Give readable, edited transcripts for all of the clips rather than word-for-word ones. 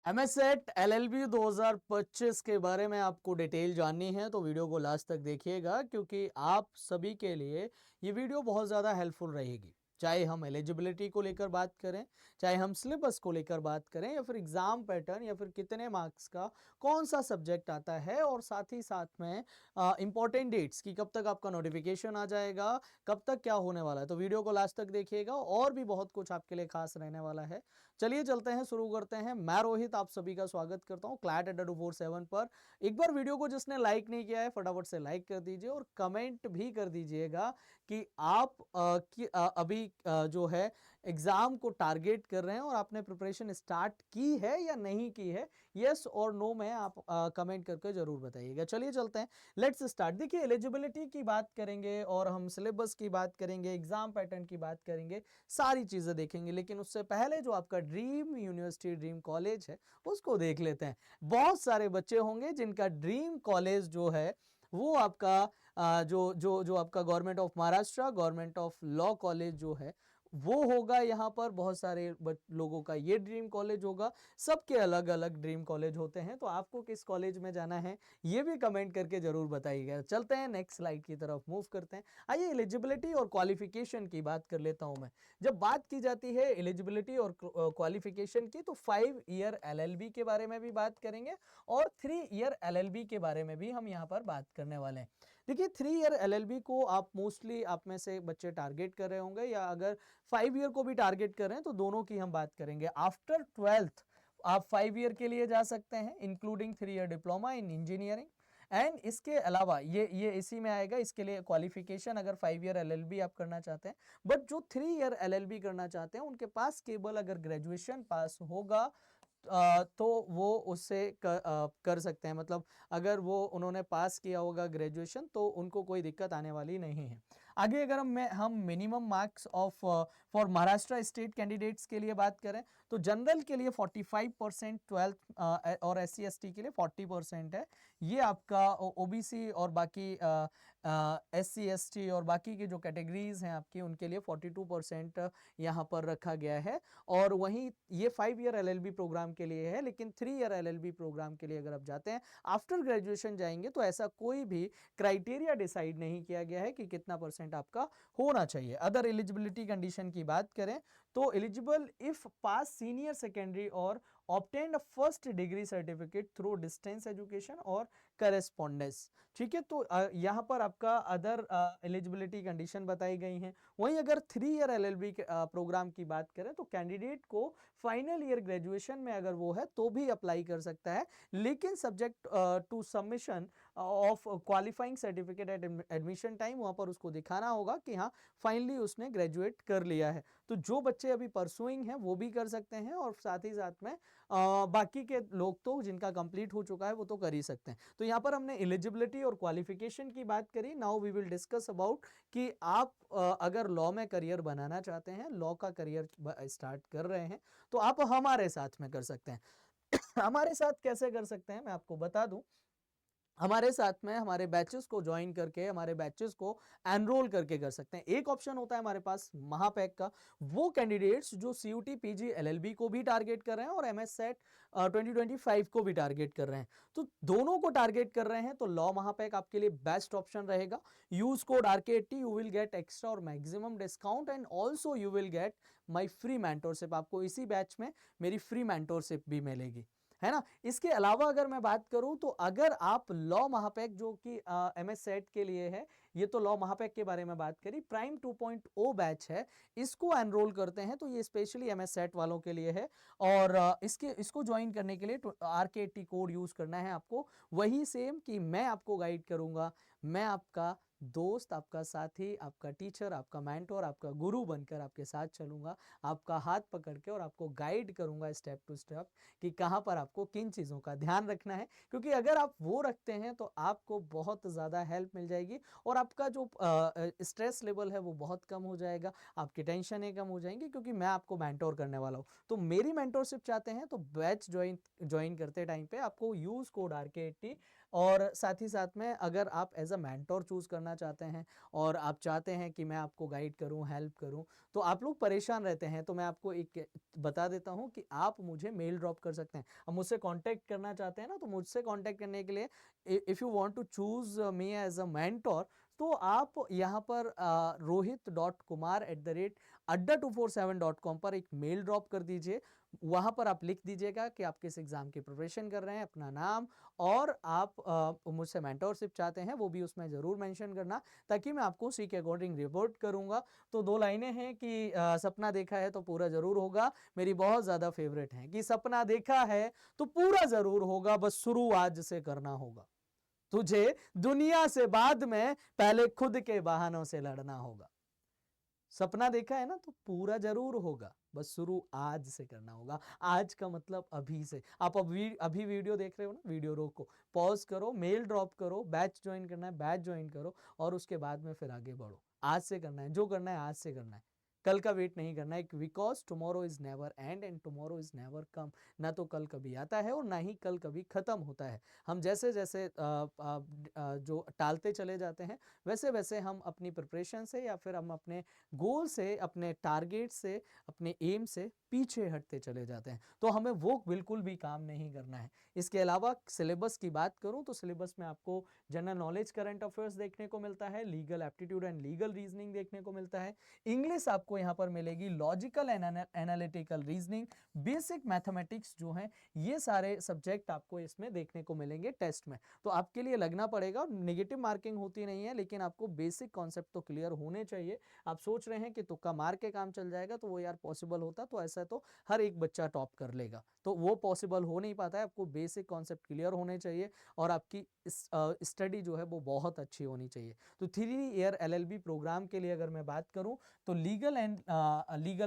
एमएसएट LLB 2025 के बारे में आपको डिटेल जाननी है तो वीडियो को लास्ट तक देखिएगा, क्योंकि आप सभी के लिए ये वीडियो बहुत ज़्यादा हेल्पफुल रहेगी। चाहे हम एलिजिबिलिटी को लेकर बात करें, चाहे हम सिलेबस को लेकर बात करें, या फिर एग्जाम पैटर्न, या फिर कितने मार्क्स का कौन सा सब्जेक्ट आता है, और साथ ही साथ में इंपॉर्टेंट डेट्स कि कब तक आपका नोटिफिकेशन आ जाएगा, कब तक क्या होने वाला है। तो वीडियो को लास्ट तक देखिएगा, और भी बहुत कुछ आपके लिए खास रहने वाला है। चलिए चलते हैं, शुरू करते हैं। मैं रोहित आप सभी का स्वागत करता हूं क्लैट अड्डा 247 पर। एक बार वीडियो को जिसने लाइक नहीं किया है फटाफट से लाइक कर दीजिए, और कमेंट भी कर दीजिएगा कि आप अभी जो है एग्जाम को टारगेट कर रहे हैं और आपने प्रिपरेशन स्टार्ट की है या नहीं की है। यस और नो में आप कमेंट करके जरूर बताइएगा। चलिए चलते हैं, लेट्स स्टार्ट। देखिए, एलिजिबिलिटी की बात करेंगे और हम सिलेबस की बात करेंगे, एग्जाम पैटर्न की बात करेंगे, सारी चीजें देखेंगे। लेकिन उससे पहले जो आपका ड्रीम यूनिवर्सिटी, ड्रीम कॉलेज है, उसको देख लेते हैं। बहुत सारे बच्चे होंगे जिनका ड्रीम कॉलेज जो है वो आपका जो जो जो आपका government of Maharashtra, government of law college जो है वो होगा। यहाँ पर बहुत सारे लोगों का ये ड्रीम कॉलेज होगा। सबके अलग अलग ड्रीम कॉलेज होते हैं, तो आपको किस कॉलेज में जाना है ये भी कमेंट करके जरूर बताइएगा। चलते हैं नेक्स्ट स्लाइड की तरफ मूव करते हैं। आइए एलिजिबिलिटी और क्वालिफिकेशन की बात कर लेता हूं मैं। जब बात की जाती है एलिजिबिलिटी और क्वालिफिकेशन की, तो 5 ईयर एलएलबी के बारे में भी बात करेंगे और 3 ईयर एलएलबी के बारे में भी हम यहाँ पर बात करने वाले हैं। देखिए, 3 ईयर एलएलबी को आप मोस्टली आप में से बच्चे टारगेट कर रहे होंगे, या अगर 5 ईयर को भी टारगेट कर रहे हैं तो दोनों की हम बात करेंगे। आफ्टर 12th आप 5 ईयर के लिए जा सकते हैं, including 3 year diploma in engineering. And इसके अलावा ये इसी में आएगा। इसके लिए क्वालिफिकेशन अगर 5 ईयर एलएलबी आप करना चाहते हैं, बट जो 3 ईयर एलएलबी करना चाहते हैं उनके पास केवल अगर ग्रेजुएशन पास होगा तो वो उससे कर सकते हैं। मतलब अगर वो उन्होंने पास किया होगा ग्रेजुएशन तो उनको कोई दिक्कत आने वाली नहीं है। आगे अगर हम minimum marks of for Maharashtra state candidates के लिए बात करें, तो जनरल के लिए 45% 12th और SC ST के लिए 40% है। ये आपका ओबीसी और बाकी SC ST और बाकी की जो कैटेगरीज हैं आपकी, उनके लिए 42% यहाँ पर रखा गया है। और वहीं ये 5 ईयर एलएलबी प्रोग्राम के लिए है, लेकिन 3 ईयर एलएलबी प्रोग्राम के लिए अगर आप जाते हैं, आफ्टर ग्रेजुएशन जाएंगे, तो ऐसा कोई भी क्राइटेरिया डिसाइड नहीं किया गया है कि कितना परसेंट आपका होना चाहिए। अदर एलिजिबिलिटी कंडीशन की बात करें तो eligible if pass senior secondary और obtained first degree certificate through distance education और करेस्पॉन्डेंस। ठीक है, तो यहां पर आपका अदर एलिजिबिलिटी कंडीशन बताई गई हैं। वहीं अगर 3 ईयर एलएलबी प्रोग्राम की बात करें तो कैंडिडेट को फाइनल ईयर ग्रेजुएशन में अगर वो है तो भी अप्लाई कर सकता है, लेकिन subject to submission of qualifying certificate at admission time, वहां पर उसको दिखाना होगा कि हाँ फाइनली उसने ग्रेजुएट कर लिया है। तो जो बच्चे अभी परसुइंग हैं वो भी कर सकते हैं, और साथ ही साथ में बाकी के लोग तो जिनका कंप्लीट हो चुका है वो तो कर ही सकते हैं। तो यहाँ पर हमने एलिजिबिलिटी और क्वालिफिकेशन की बात करी। Now we will discuss about कि आप अगर लॉ में करियर बनाना चाहते हैं, लॉ का करियर स्टार्ट कर रहे हैं, तो आप हमारे साथ में कर सकते हैं। हमारे साथ कैसे कर सकते हैं मैं आपको बता दूं। हमारे साथ में हमारे बैचेस को ज्वाइन करके, हमारे बैचेस को एनरोल करके कर सकते हैं। एक ऑप्शन होता है हमारे पास महापैक का। वो कैंडिडेट्स जो CUT PG LLB को भी टारगेट कर रहे हैं और MSET 2025 को भी टारगेट कर रहे हैं, तो दोनों को टारगेट कर रहे हैं, तो लॉ महापैक आपके लिए बेस्ट ऑप्शन रहेगा। Use code RK80, you will get extra और maximum discount, and also you will get my free mentorship. आपको इसी बैच में मेरी फ्री मेंटोरशिप भी मिलेगी, है ना। इसके अलावा अगर मैं बात करूं तो अगर आप लॉ महापैक जो कि MSET के लिए है, ये तो लॉ महापैक के बारे में बात करी, प्राइम 2.0 बैच है, इसको एनरोल करते हैं तो ये स्पेशली MSET वालों के लिए है। और इसको ज्वाइन करने के लिए RK80 कोड यूज करना है आपको। वही सेम कि मैं आपको गाइड करूंगा, मैं आपका दोस्त, आपका साथी, आपका टीचर, आपका मेंटोर, आपका गुरु बनकर आपके साथ चलूंगा, आपका हाथ पकड़ के, और आपको गाइड करूंगा स्टेप टू स्टेप कि कहां पर आपको किन चीजों का ध्यान रखना है। क्योंकि अगर आप वो रखते हैं तो आपको बहुत ज्यादा हेल्प मिल जाएगी, और आपका जो स्ट्रेस लेवल है वो बहुत कम हो जाएगा, आपकी टेंशनें कम हो जाएंगी, क्योंकि मैं आपको मेंटोर करने वाला हूं। तो मेरी मेंटोरशिप चाहते हैं तो बैच ज्वाइन करते टाइम पे आपको यूज कोड RK80 और साथ ही साथ में अगर आप एज अ मेंटोर चूज़ करना चाहते हैं और आप चाहते हैं कि मैं आपको गाइड करूं, हेल्प करूं, तो आप लोग परेशान रहते हैं, तो मैं आपको एक बता देता हूं कि आप मुझे मेल ड्रॉप कर सकते हैं। अब मुझसे कांटेक्ट करना चाहते हैं ना, तो मुझसे कांटेक्ट करने के लिए if you want to choose me as a mentor, तो आप यहाँ पर rohit.kumar@adda247.com पर एक मेल ड्रॉप कर दीजिए। वहाँ पर आप लिख दीजिएगा कि आप किस एग्ज़ाम की प्रिपरेशन कर रहे हैं, अपना नाम, और आप मुझसे मेंटोरशिप चाहते हैं, वो भी उसमें ज़रूर मेंशन करना, ताकि मैं आपको उसी के अकॉर्डिंग रिपोर्ट करूँगा। तो 2 लाइनें हैं कि सपना देखा है तो पूरा ज़रूर होगा, मेरी बहुत ज़्यादा फेवरेट हैं कि सपना देखा है तो पूरा ज़रूर होगा, बस शुरू आज से करना होगा। तुझे दुनिया से बाद में पहले खुद के बहानों से लड़ना होगा। सपना देखा है ना तो पूरा जरूर होगा, बस शुरू आज से करना होगा। आज का मतलब अभी से। आप अभी वीडियो देख रहे हो ना, वीडियो रोको, पॉज करो, मेल ड्रॉप करो, बैच ज्वाइन करना है बैच ज्वाइन करो, और उसके बाद में फिर आगे बढ़ो। आज से करना है, जो करना है आज से करना है, कल का वेट नहीं करना है, because tomorrow is never and and tomorrow is never come. ना तो कल कभी आता है और ना ही कल कभी खत्म होता है। हम जैसे जैसे जो टालते चले जाते हैं, वैसे वैसे हम अपनी प्रिपरेशन से या फिर हम अपने गोल से, अपने टारगेट से, अपने एम से पीछे हटते चले जाते हैं। तो हमें वो बिल्कुल भी काम नहीं करना है। इसके अलावा सिलेबस की बात करूं तो सिलेबस में आपको जनरल नॉलेज, करंट अफेयर्स देखने को मिलता है, legal aptitude and legal reasoning देखने को मिलता है, इंग्लिश आपको यहाँ पर मिलेगी, logical and analytical reasoning, basic mathematics जो है, ये सारे सब्जेक्ट आपको इसमें देखने को मिलेंगे टेस्ट में। तो आपके लिए लगना पड़ेगा, नेगेटिव मार्किंग होती नहीं है, लेकिन आपको बेसिक कॉन्सेप्ट तो क्लियर होने चाहिए। आप सोच रहे हैं कि तुक्का मार के काम चल जाएगा, तो वो यार पॉसिबल होता तो ऐसा तो हर एक बच्चा टॉप कर लेगा, तो वो पॉसिबल हो नहीं पाता है। आपको बेसिक कॉन्सेप्ट क्लियर होने चाहिए और आपकी स्टडी जो है वो बहुत अच्छी होनी चाहिए। तो 3 ईयर LLB प्रोग्राम के लिए अगर मैं बात करूं तो legal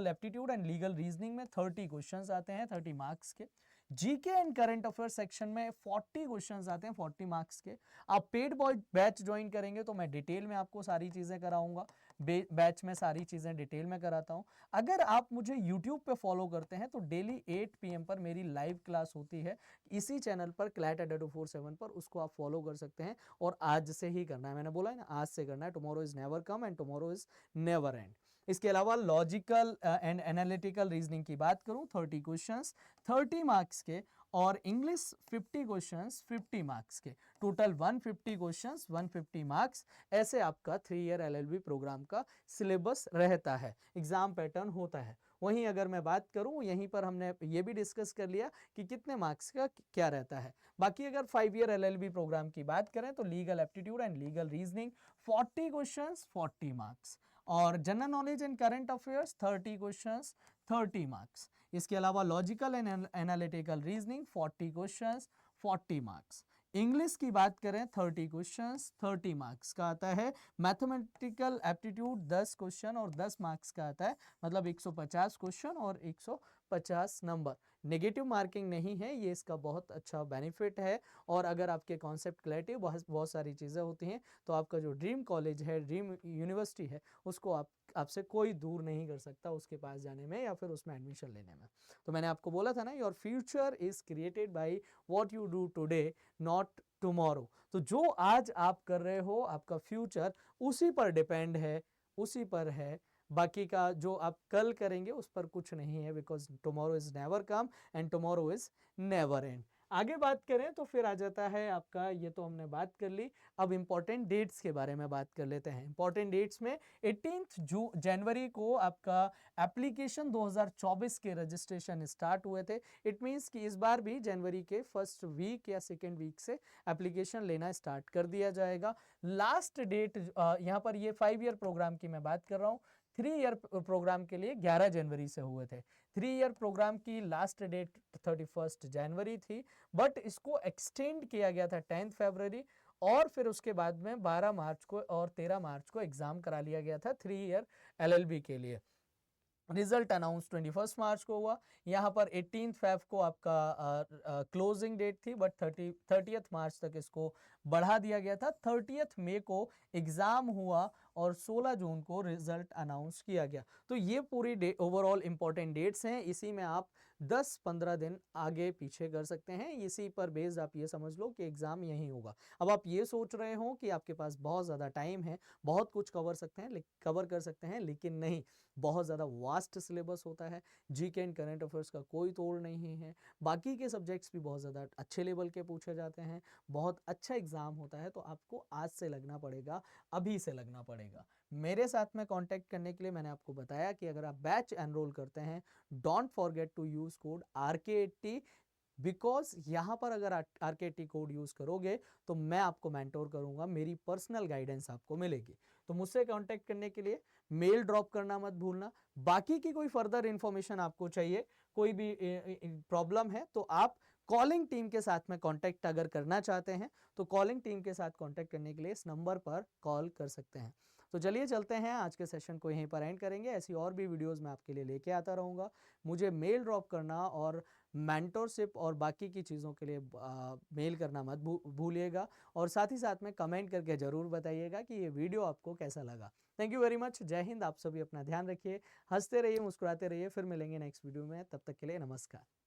aptitude and legal reasoning में 30 क्वेश्चंस आते हैं 30 मार्क्स के। GK and current affair section में 40 क्वेश्चंस आते हैं 40 मार्क्स के। आप पेड बैच ज्वाइन करेंगे तो मैं डिटेल में आपको सारी चीजें कराऊंगा, बैच में सारी चीजें डिटेल में कराता हूं। अगर आप मुझे YouTube पे फॉलो करते हैं तो डेली 8 PM पर मेरी लाइव क्लास होती है इसी चैनल पर, CLAT@247 पर, उसको आप फॉलो कर सकते हैं। और आज से ही करना है, मैंने बोला है ना, आज से करना है। Tomorrow is never come and tomorrow is never and. इसके अलावा लॉजिकल एंड एनालिटिकल रीजनिंग की बात करूं, 30 क्वेश्चंस 30 मार्क्स के, और इंग्लिश 50 क्वेश्चंस 50 मार्क्स के, टोटल 150 क्वेश्चंस 150 मार्क्स। ऐसे आपका 3 ईयर LLB प्रोग्राम का सिलेबस रहता है, एग्जाम पैटर्न होता है। वहीं अगर मैं बात करूं, यहीं पर हमने ये भी डिस्कस कर लिया कि कितने मार्क्स का क्या रहता है। बाकी अगर 5 ईयर LLB प्रोग्राम की बात करें तो legal aptitude and legal reasoning 40 questions 40 marks, और general knowledge and current affairs 30 questions 30 marks. इसके अलावा logical and analytical reasoning 40 questions 40 marks. English की बात करें 30 क्वेश्चंस 30 मार्क्स का आता है। मैथमेटिकल एप्टीट्यूड 10 क्वेश्चन और 10 मार्क्स का आता है, मतलब 150 क्वेश्चन और 150 नंबर। नेगेटिव मार्किंग नहीं है, ये इसका बहुत अच्छा बेनिफिट है। और अगर आपके कॉन्सेप्ट क्लैरिटी, बहुत सारी चीज़ें होती हैं, तो आपका जो ड्रीम कॉलेज है, ड्रीम यूनिवर्सिटी है, उसको आपसे कोई दूर नहीं कर सकता उसके पास जाने में या फिर उसमें एडमिशन लेने में। तो मैंने आपको बोला था ना, your future is created by what you do today, not tomorrow. तो जो आज आप कर रहे हो, आपका फ्यूचर उसी पर डिपेंड है, उसी पर है। बाकी का जो आप कल करेंगे उस पर कुछ नहीं है, because tomorrow is never come and tomorrow is never and. आगे बात करें तो फिर आ जाता है आपका, ये तो हमने बात कर ली। अब इंपॉर्टेंट डेट्स के बारे में बात कर लेते हैं। इंपॉर्टेंट डेट्स में 18 जनवरी को आपका एप्लीकेशन 2024 के रजिस्ट्रेशन स्टार्ट हुए थे। इट मीन्स कि इस बार भी जनवरी के फर्स्ट वीक या सेकेंड वीक से एप्लीकेशन लेना स्टार्ट कर दिया जाएगा। लास्ट डेट यहाँ पर, ये 5 ईयर प्रोग्राम की मैं बात कर रहा हूँ, 3 ईयर प्रोग्राम के लिए 11 जनवरी से हुए थे। 3 ईयर प्रोग्राम की लास्ट डेट 31 जनवरी थी, बट इसको एक्सटेंड किया गया था 10 फरवरी, और फिर उसके बाद में 12 मार्च को और 13 मार्च को एग्जाम करा लिया गया था 3 ईयर LLB के लिए। रिजल्ट अनाउंस 21 मार्च को हुआ। यहाँ पर 18 फेब को आपका क्लोजिंग डेट थी, बट 30 मार्च तक इसको बढ़ा दिया गया था। 30 मई को एग्जाम हुआ और 16 जून को रिजल्ट अनाउंस किया गया। तो ये पूरी ओवरऑल इंपॉर्टेंट डेट्स हैं, इसी में आप 10-15 दिन आगे पीछे कर सकते हैं। इसी पर बेस्ड आप ये समझ लो कि एग्जाम यही होगा। अब आप ये सोच रहे हो कि आपके पास बहुत ज़्यादा टाइम है, बहुत कुछ कवर कर सकते हैं, लेकिन नहीं, बहुत ज़्यादा वास्ट सिलेबस होता है। जीके एंड करंट अफेयर्स का कोई तोड़ नहीं है। बाकी के सब्जेक्ट्स भी बहुत ज़्यादा अच्छे लेवल के पूछे जाते हैं, बहुत अच्छा एग्जाम होता है। तो आपको आज से लगना पड़ेगा, अभी से लगना पड़ेगा। मेरे साथ में कांटेक्ट करने के लिए मैंने आपको बताया कि अगर आप बैच एनरोल करते हैं, don't forget to use code RK80, because यहाँ पर अगर RK80 कोड यूज करोगे तो मैं आपको मेंटोर करूंगा, मेरी पर्सनल गाइडेंस आपको मिलेगी। तो मुझसे कांटेक्ट करने के लिए मेल ड्रॉप करना मत भूलना। बाकी की कोई फर्दर इंफॉर्मेशन आपको चाहिए, कोई भी प्रॉब्लम है, तो आप कॉलिंग टीम के साथ में कांटेक्ट अगर करना चाहते हैं तो कॉलिंग टीम के साथ कांटेक्ट करने के लिए इस नंबर पर कॉल कर सकते हैं। तो चलिए चलते हैं, आज के सेशन को यहीं पर एंड करेंगे। ऐसी और भी वीडियोस मैं आपके लिए लेके आता रहूँगा। मुझे मेल ड्रॉप करना और मेंटोरशिप और बाकी की चीज़ों के लिए मेल करना मत भूलिएगा, और साथ ही साथ में कमेंट करके ज़रूर बताइएगा कि ये वीडियो आपको कैसा लगा। Thank you very much. जय हिंद। आप सभी अपना ध्यान रखिए, हंसते रहिए, मुस्कुराते रहिए। फिर मिलेंगे नेक्स्ट वीडियो में, तब तक के लिए नमस्कार।